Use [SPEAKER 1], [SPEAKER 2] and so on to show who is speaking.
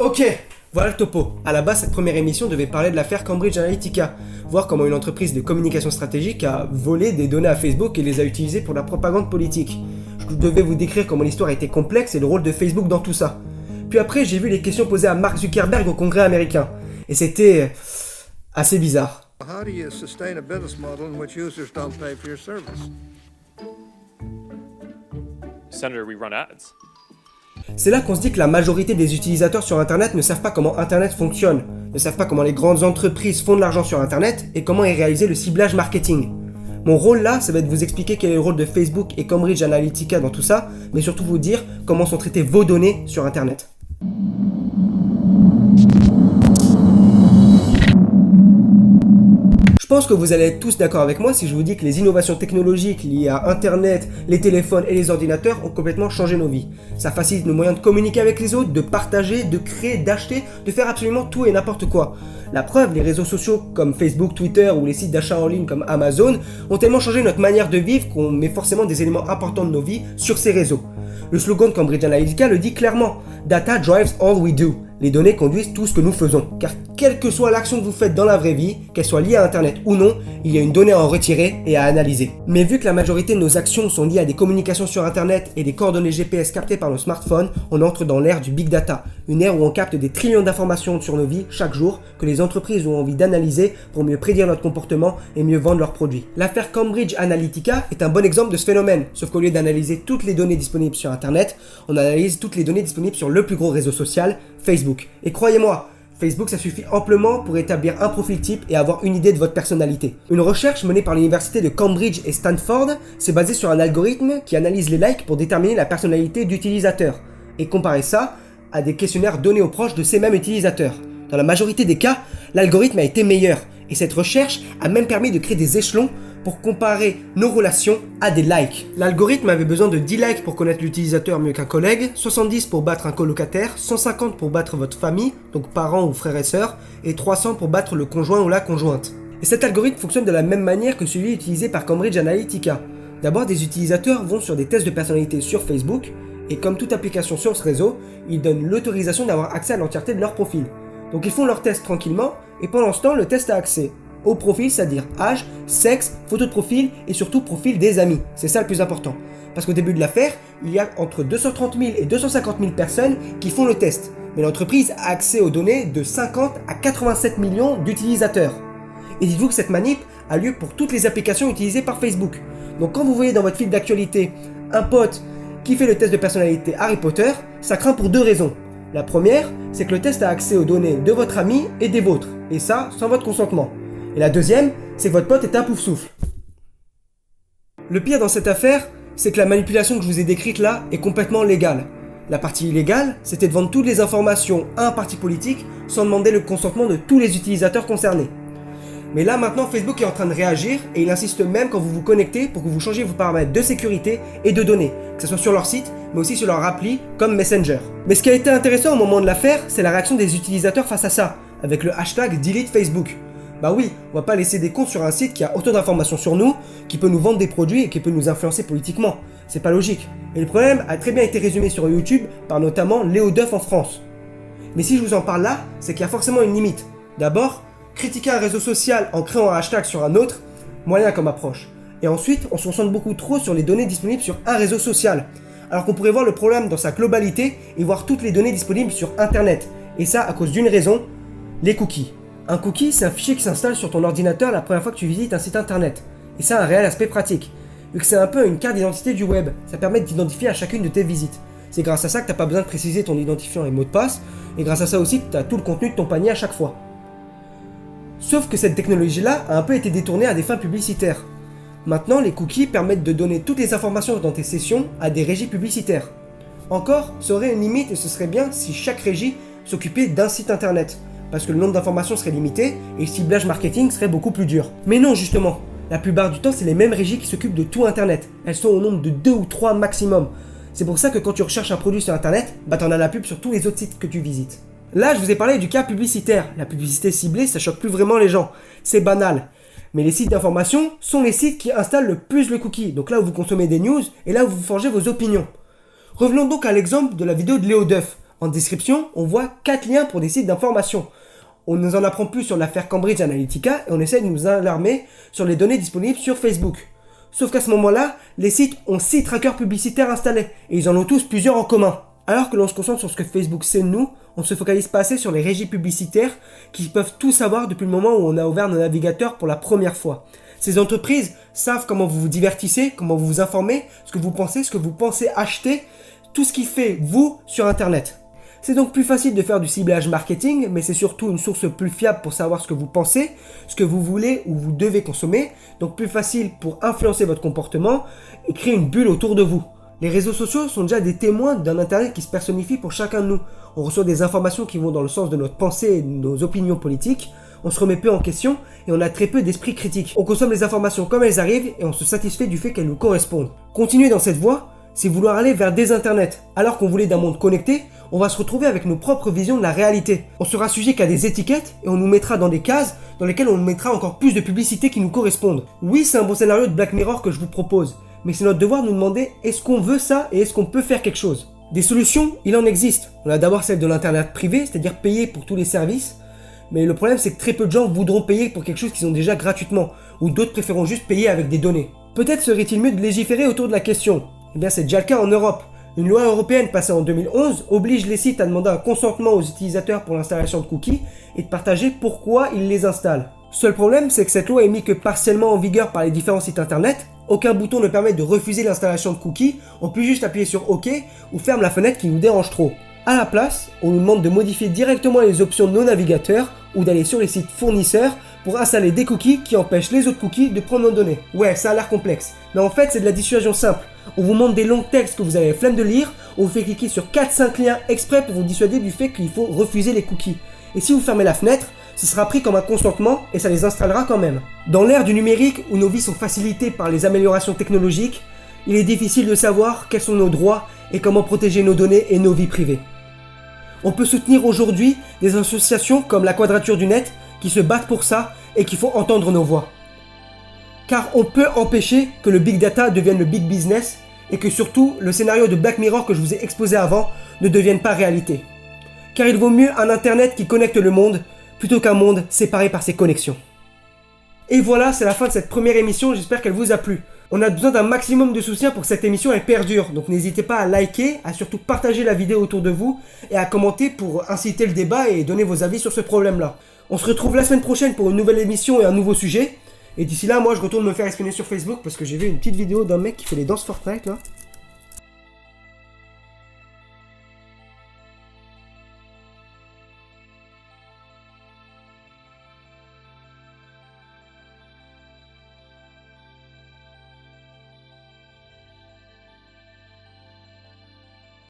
[SPEAKER 1] Ok, voilà le topo. À la base, cette première émission devait parler de l'affaire Cambridge Analytica, voir comment une entreprise de communication stratégique a volé des données à Facebook et les a utilisées pour la propagande politique. Je devais vous décrire comment l'histoire était complexe et le rôle de Facebook dans tout ça. Puis après, j'ai vu les questions posées à Mark Zuckerberg au Congrès américain. Et c'était assez bizarre.
[SPEAKER 2] How do you sustain a business model in which users don't pay for your service?
[SPEAKER 3] Senator, we run ads.
[SPEAKER 1] C'est là qu'on se dit que la majorité des utilisateurs sur Internet ne savent pas comment Internet fonctionne, ne savent pas comment les grandes entreprises font de l'argent sur Internet et comment est réalisé le ciblage marketing. Mon rôle là, ça va être de vous expliquer quel est le rôle de Facebook et Cambridge Analytica dans tout ça, mais surtout vous dire comment sont traitées vos données sur Internet. Je pense que vous allez être tous d'accord avec moi si je vous dis que les innovations technologiques liées à Internet, les téléphones et les ordinateurs ont complètement changé nos vies. Ça facilite nos moyens de communiquer avec les autres, de partager, de créer, d'acheter, de faire absolument tout et n'importe quoi. La preuve, les réseaux sociaux comme Facebook, Twitter ou les sites d'achat en ligne comme Amazon ont tellement changé notre manière de vivre qu'on met forcément des éléments importants de nos vies sur ces réseaux. Le slogan de Cambridge Analytica le dit clairement « Data drives all we do ». Les données conduisent tout ce que nous faisons, car quelle que soit l'action que vous faites dans la vraie vie, qu'elle soit liée à Internet ou non, il y a une donnée à en retirer et à analyser. Mais vu que la majorité de nos actions sont liées à des communications sur Internet et des coordonnées GPS captées par nos smartphones, on entre dans l'ère du Big Data, une ère où on capte des trillions d'informations sur nos vies chaque jour que les entreprises ont envie d'analyser pour mieux prédire notre comportement et mieux vendre leurs produits. L'affaire Cambridge Analytica est un bon exemple de ce phénomène, sauf qu'au lieu d'analyser toutes les données disponibles sur Internet, on analyse toutes les données disponibles sur le plus gros réseau social, Facebook. Et croyez-moi, Facebook ça suffit amplement pour établir un profil type et avoir une idée de votre personnalité. Une recherche menée par l'université de Cambridge et Stanford s'est basée sur un algorithme qui analyse les likes pour déterminer la personnalité d'utilisateurs et comparer ça à des questionnaires donnés aux proches de ces mêmes utilisateurs. Dans la majorité des cas, l'algorithme a été meilleur et cette recherche a même permis de créer des échelons pour comparer nos relations à des likes. L'algorithme avait besoin de 10 likes pour connaître l'utilisateur mieux qu'un collègue, 70 pour battre un colocataire, 150 pour battre votre famille, donc parents ou frères et sœurs, et 300 pour battre le conjoint ou la conjointe. Et cet algorithme fonctionne de la même manière que celui utilisé par Cambridge Analytica. D'abord, des utilisateurs vont sur des tests de personnalité sur Facebook, et comme toute application sur ce réseau, ils donnent l'autorisation d'avoir accès à l'entièreté de leur profil. Donc ils font leur test tranquillement, et pendant ce temps, le test a accès au profil, c'est-à-dire âge, sexe, photo de profil et surtout profil des amis. C'est ça le plus important. Parce qu'au début de l'affaire, il y a entre 230 000 et 250 000 personnes qui font le test. Mais l'entreprise a accès aux données de 50 à 87 millions d'utilisateurs. Et dites-vous que cette manip a lieu pour toutes les applications utilisées par Facebook. Donc quand vous voyez dans votre fil d'actualité un pote qui fait le test de personnalité Harry Potter, ça craint pour deux raisons. La première, c'est que le test a accès aux données de votre ami et des vôtres. Et ça, sans votre consentement. Et la deuxième, c'est que votre pote est un pouf-souffle. Le pire dans cette affaire, c'est que la manipulation que je vous ai décrite là est complètement légale. La partie illégale, c'était de vendre toutes les informations à un parti politique sans demander le consentement de tous les utilisateurs concernés. Mais là maintenant, Facebook est en train de réagir et il insiste même quand vous vous connectez pour que vous changiez vos paramètres de sécurité et de données, que ce soit sur leur site, mais aussi sur leur appli comme Messenger. Mais ce qui a été intéressant au moment de l'affaire, c'est la réaction des utilisateurs face à ça, avec le hashtag Delete Facebook. Bah oui, on va pas laisser des comptes sur un site qui a autant d'informations sur nous, qui peut nous vendre des produits et qui peut nous influencer politiquement. C'est pas logique. Et le problème a très bien été résumé sur YouTube par notamment Léo Duff en France. Mais si je vous en parle là, c'est qu'il y a forcément une limite. D'abord, critiquer un réseau social en créant un hashtag sur un autre, moyen comme approche. Et ensuite, on se concentre beaucoup trop sur les données disponibles sur un réseau social, alors qu'on pourrait voir le problème dans sa globalité et voir toutes les données disponibles sur Internet. Et ça à cause d'une raison, les cookies. Un cookie, c'est un fichier qui s'installe sur ton ordinateur la première fois que tu visites un site internet. Et ça a un réel aspect pratique, vu que c'est un peu une carte d'identité du web. Ça permet de t'identifier à chacune de tes visites. C'est grâce à ça que t'as pas besoin de préciser ton identifiant et mot de passe, et grâce à ça aussi que t'as tout le contenu de ton panier à chaque fois. Sauf que cette technologie-là a un peu été détournée à des fins publicitaires. Maintenant, les cookies permettent de donner toutes les informations dans tes sessions à des régies publicitaires. Encore, ça aurait une limite et ce serait bien si chaque régie s'occupait d'un site internet. Parce que le nombre d'informations serait limité et le ciblage marketing serait beaucoup plus dur. Mais non, justement, la plupart du temps, c'est les mêmes régies qui s'occupent de tout Internet. Elles sont au nombre de 2 ou 3 maximum. C'est pour ça que quand tu recherches un produit sur Internet, bah t'en as la pub sur tous les autres sites que tu visites. Là, je vous ai parlé du cas publicitaire. La publicité ciblée, ça choque plus vraiment les gens. C'est banal. Mais les sites d'information sont les sites qui installent le plus le cookie. Donc là où vous consommez des news et là où vous forgez vos opinions. Revenons donc à l'exemple de la vidéo de Léo Duff. En description, on voit 4 liens pour des sites d'information. On nous en apprend plus sur l'affaire Cambridge Analytica et on essaie de nous alarmer sur les données disponibles sur Facebook. Sauf qu'à ce moment-là, les sites ont 6 trackers publicitaires installés et ils en ont tous plusieurs en commun. Alors que l'on se concentre sur ce que Facebook sait de nous, on ne se focalise pas assez sur les régies publicitaires qui peuvent tout savoir depuis le moment où on a ouvert nos navigateurs pour la première fois. Ces entreprises savent comment vous vous divertissez, comment vous vous informez, ce que vous pensez acheter, tout ce qui fait vous sur Internet. C'est donc plus facile de faire du ciblage marketing, mais c'est surtout une source plus fiable pour savoir ce que vous pensez, ce que vous voulez ou vous devez consommer, donc plus facile pour influencer votre comportement et créer une bulle autour de vous. Les réseaux sociaux sont déjà des témoins d'un Internet qui se personnifie pour chacun de nous. On reçoit des informations qui vont dans le sens de notre pensée et de nos opinions politiques, on se remet peu en question et on a très peu d'esprit critique. On consomme les informations comme elles arrivent et on se satisfait du fait qu'elles nous correspondent. Continuer dans cette voie, c'est vouloir aller vers des internets. Alors qu'on voulait d'un monde connecté, on va se retrouver avec nos propres visions de la réalité. On sera sujet qu'à des étiquettes et on nous mettra dans des cases dans lesquelles on nous mettra encore plus de publicités qui nous correspondent. Oui, c'est un bon scénario de Black Mirror que je vous propose, mais c'est notre devoir de nous demander est-ce qu'on veut ça et est-ce qu'on peut faire quelque chose. Des solutions, il en existe. On a d'abord celle de l'internet privé, c'est-à-dire payer pour tous les services. Mais le problème, c'est que très peu de gens voudront payer pour quelque chose qu'ils ont déjà gratuitement, ou d'autres préféreront juste payer avec des données. Peut-être serait-il mieux de légiférer autour de la question. Eh bien, c'est déjà le cas en Europe. Une loi européenne passée en 2011 oblige les sites à demander un consentement aux utilisateurs pour l'installation de cookies et de partager pourquoi ils les installent. Seul problème, c'est que cette loi est mise que partiellement en vigueur par les différents sites internet. Aucun bouton ne permet de refuser l'installation de cookies, on peut juste appuyer sur OK ou ferme la fenêtre qui nous dérange trop. À la place, on nous demande de modifier directement les options de nos navigateurs ou d'aller sur les sites fournisseurs pour installer des cookies qui empêchent les autres cookies de prendre nos données. Ouais, ça a l'air complexe, mais en fait c'est de la dissuasion simple. On vous montre des longs textes que vous avez la flemme de lire, on vous fait cliquer sur 4-5 liens exprès pour vous dissuader du fait qu'il faut refuser les cookies. Et si vous fermez la fenêtre, ce sera pris comme un consentement et ça les installera quand même. Dans l'ère du numérique où nos vies sont facilitées par les améliorations technologiques, il est difficile de savoir quels sont nos droits et comment protéger nos données et nos vies privées. On peut soutenir aujourd'hui des associations comme la Quadrature du Net qui se battent pour ça et qui font entendre nos voix. Car on peut empêcher que le big data devienne le big business et que surtout le scénario de Black Mirror que je vous ai exposé avant ne devienne pas réalité. Car il vaut mieux un internet qui connecte le monde plutôt qu'un monde séparé par ses connexions. Et voilà, c'est la fin de cette première émission, j'espère qu'elle vous a plu. On a besoin d'un maximum de soutien pour que cette émission elle perdure, donc n'hésitez pas à liker, à surtout partager la vidéo autour de vous et à commenter pour inciter le débat et donner vos avis sur ce problème-là. On se retrouve la semaine prochaine pour une nouvelle émission et un nouveau sujet. Et d'ici là, moi je retourne me faire espionner sur Facebook parce que j'ai vu une petite vidéo d'un mec qui fait les danses Fortnite là.